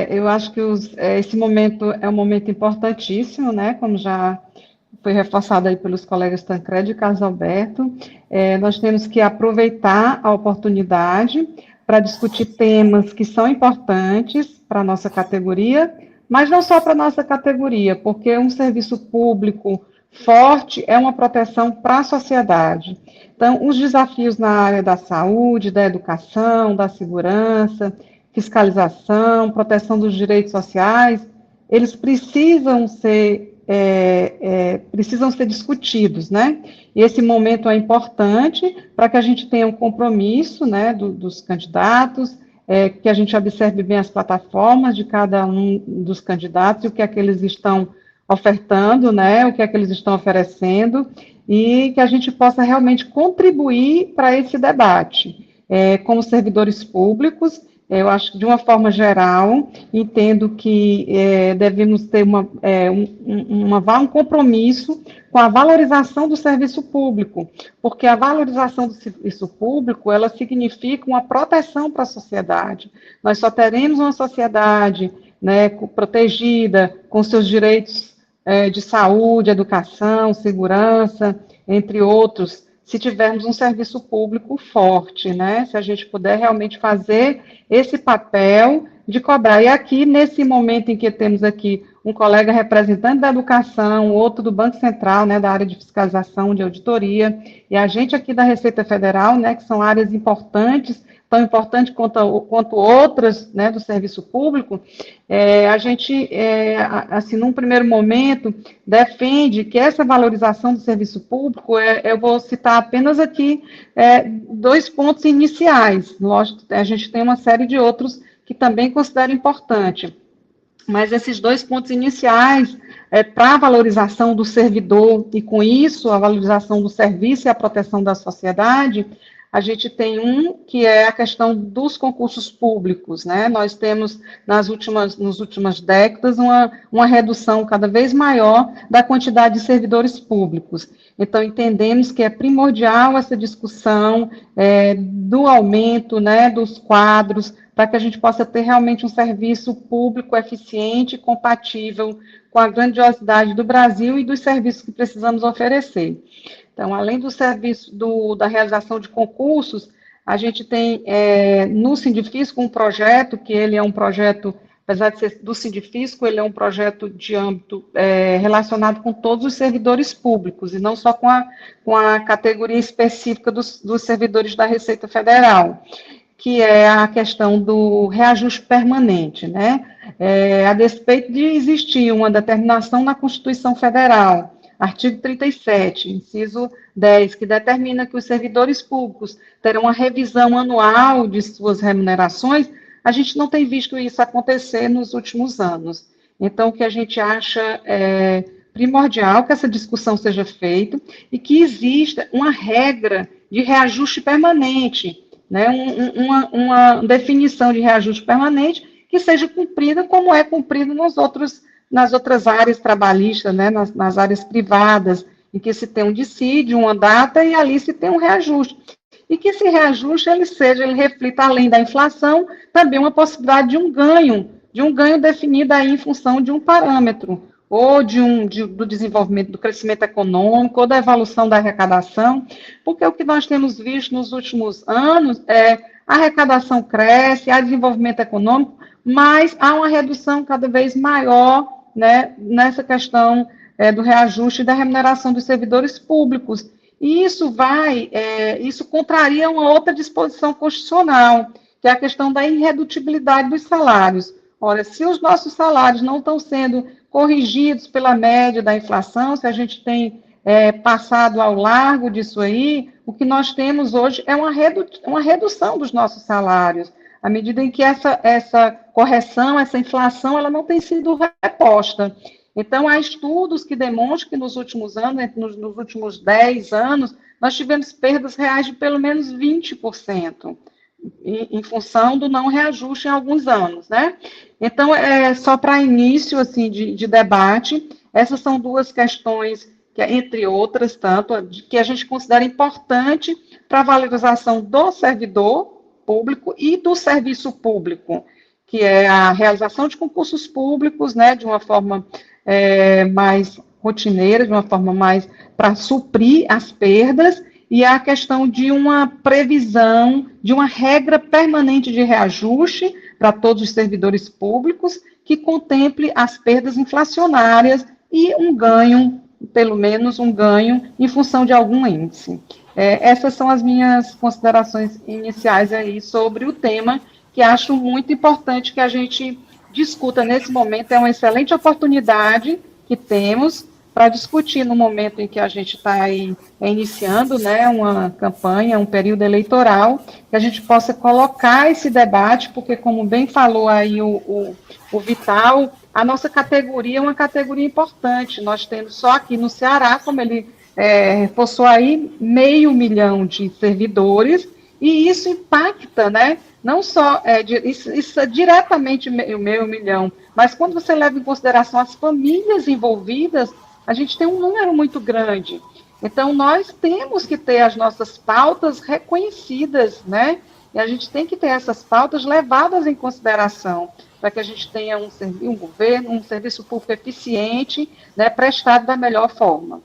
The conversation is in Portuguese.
Eu acho que esse momento é um momento importantíssimo, né? Como já foi reforçado aí pelos colegas Tancredo e Carlos Alberto. Nós temos que aproveitar a oportunidade para discutir temas que são importantes para a nossa categoria, mas não só para a nossa categoria, porque um serviço público forte é uma proteção para a sociedade. Então, os desafios na área da saúde, da educação, da segurança, fiscalização, proteção dos direitos sociais, eles precisam ser discutidos, né? E esse momento é importante para que a gente tenha um compromisso, né, dos candidatos, que a gente observe bem as plataformas de cada um dos candidatos, o que é que eles estão ofertando, né, o que é que eles estão oferecendo, e que a gente possa realmente contribuir para esse debate. Como servidores públicos, eu acho que, de uma forma geral, entendo que devemos ter um compromisso com a valorização do serviço público, porque a valorização do serviço público, ela significa uma proteção para a sociedade. Nós só teremos uma sociedade, né, protegida, com seus direitos de saúde, educação, segurança, entre outros, se tivermos um serviço público forte, né? Se a gente puder realmente fazer esse papel de cobrar. E aqui, nesse momento em que temos aqui um colega representante da educação, outro do Banco Central, né, da área de fiscalização, de auditoria, e a gente aqui da Receita Federal, né, que são áreas importantes, tão importantes quanto outras, né, do serviço público, a gente, assim, num primeiro momento, defende que essa valorização do serviço público, eu vou citar apenas aqui 2 pontos iniciais. Lógico, a gente tem uma série de outros que também considero importante, mas esses 2 pontos iniciais, para a valorização do servidor, e com isso, a valorização do serviço e a proteção da sociedade, a gente tem que é a questão dos concursos públicos, né? Nós temos, nas últimas décadas, uma redução cada vez maior da quantidade de servidores públicos. Então, entendemos que é primordial essa discussão do aumento, né, dos quadros, para que a gente possa ter realmente um serviço público eficiente e compatível com a grandiosidade do Brasil e dos serviços que precisamos oferecer. Então, além do serviço da realização de concursos, a gente tem no Sindifisco um projeto, que ele é um projeto, apesar de ser do Sindifisco, ele é um projeto de âmbito relacionado com todos os servidores públicos, e não só com a categoria específica dos servidores da Receita Federal, que é a questão do reajuste permanente, né? A despeito de existir uma determinação na Constituição Federal, artigo 37, inciso 10, que determina que os servidores públicos terão uma revisão anual de suas remunerações, a gente não tem visto isso acontecer nos últimos anos. Então, o que a gente acha primordial que essa discussão seja feita e que exista uma regra de reajuste permanente, né, uma definição de reajuste permanente que seja cumprida como é cumprido nas outras áreas trabalhistas, né, nas áreas privadas, em que se tem um dissídio, uma data, e ali se tem um reajuste. E que esse reajuste, ele reflita, além da inflação, também uma possibilidade de um ganho definido aí em função de um parâmetro, ou do desenvolvimento, do crescimento econômico, ou da evolução da arrecadação, porque o que nós temos visto nos últimos anos a arrecadação cresce, há desenvolvimento econômico, mas há uma redução cada vez maior, né, nessa questão do reajuste e da remuneração dos servidores públicos. E isso contraria uma outra disposição constitucional, que é a questão da irredutibilidade dos salários. Ora, se os nossos salários não estão sendo corrigidos pela média da inflação, se a gente tem passado ao largo disso aí, o que nós temos hoje é uma redução dos nossos salários, à medida em que essa correção, essa inflação, ela não tem sido reposta. Então, há estudos que demonstram que nos últimos anos, nos últimos 10 anos, nós tivemos perdas reais de pelo menos 20%, em função do não reajuste em alguns anos, né? Então, só para início, assim, de debate, essas são 2 questões, que, entre outras, tanto, que a gente considera importante para a valorização do servidor público e do serviço público, que é a realização de concursos públicos, né, de uma forma mais rotineira, de uma forma mais para suprir as perdas, e a questão de uma previsão, de uma regra permanente de reajuste para todos os servidores públicos, que contemple as perdas inflacionárias e um ganho, pelo menos um ganho, em função de algum índice. Essas são as minhas considerações iniciais aí sobre o tema, que acho muito importante que a gente discuta nesse momento. É uma excelente oportunidade que temos para discutir no momento em que a gente está aí iniciando, né, uma campanha, um período eleitoral, que a gente possa colocar esse debate, porque, como bem falou aí o Vital, a nossa categoria é uma categoria importante. Nós temos só aqui no Ceará, como ele reforçou aí, 500 mil de servidores, e isso impacta, né? Não só, isso é diretamente 500 mil, mas quando você leva em consideração as famílias envolvidas, a gente tem um número muito grande. Então, nós temos que ter as nossas pautas reconhecidas, né? E a gente tem que ter essas pautas levadas em consideração, para que a gente tenha um governo, um serviço público eficiente, né, prestado da melhor forma.